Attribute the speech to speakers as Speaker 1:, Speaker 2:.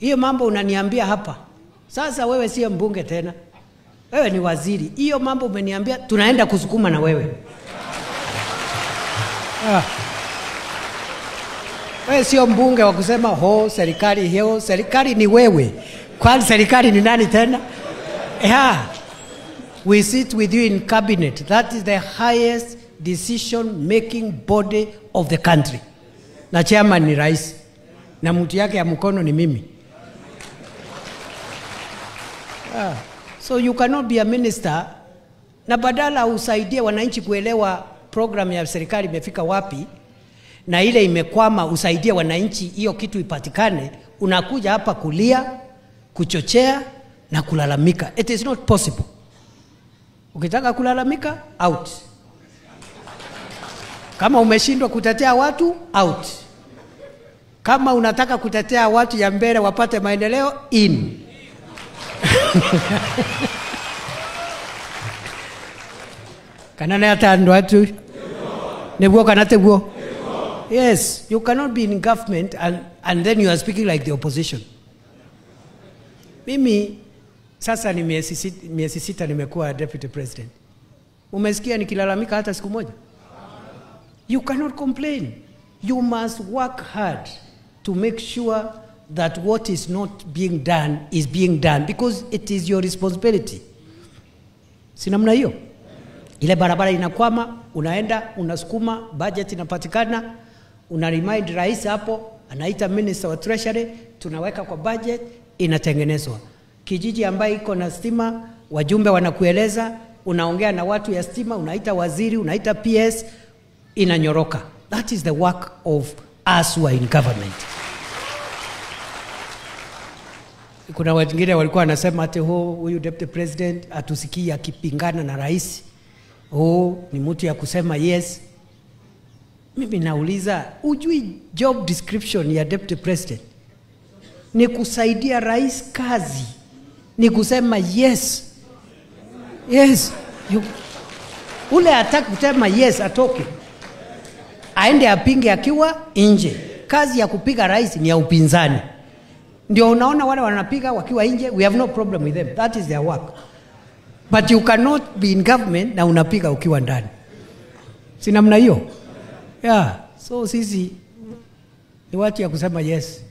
Speaker 1: Hiyo mambo unaniambia hapa. Sasa wewe sio mbunge tena. Wewe ni waziri. Hiyo mambo umeniambia tunaenda kusukuma na wewe. Wewe sio mbunge wa kusema serikali hiyo, serikali ni wewe. Kwani serikali ni nani tena? We sit with you in cabinet. That is the highest decision making body of the country. Na chairman ni rais. Na mtu yake ya mkono ni mimi. So you cannot be a minister na badala usaidie wananchi kuelewa program ya serikali imefika wapi na ile imekwama, usaidie wananchi hiyo kitu ipatikane, unakuja hapa kulia, kuchochea na kulalamika. It is not possible. Ukitaka kulalamika, out. Kama umeshindwa kutetea watu, out. Kama unataka kutetea watu ya mbele wapate maendeleo, in. Kanana yatandwa watu. Nebuo kanatebuo. Yes, you cannot be in government and then you are speaking like the opposition. Mimi sasa ni miezi sita nimekuwa deputy president. Umesikia nikilalamika hata siku moja? You cannot complain. You must work hard to make sure that what is not being done is being done because it is your responsibility. Si namna hiyo? Ile barabara inakwama, unaenda, unasukuma, budget inapatikana, una remind rais hapo, anaita minister wa treasury, tunaweka kwa budget, inatengenezwa. Kijiji ambayo iko na stima, wajumbe wanakueleza, unaongea na watu ya stima, unaita waziri, unaita PS, inanyoroka. That is the work of us who are in government. Kuna wengine walikuwa wanasema ati huyu deputy president atusikii akipingana na rais. Ni mtu ya kusema yes. Mimi nauliza, ujui job description ya deputy president ni kusaidia rais kazi, ni kusema yes. Yes. Ule ataki kusema yes atoke, aende apinge akiwa nje. Kazi ya kupiga rais ni ya upinzani. Ndio unaona wale wanapiga wakiwa nje, we have no problem with them. That is their work. But you cannot be in government na unapiga ukiwa ndani. Si namna hiyo? So sisi ni watu ya kusema yes.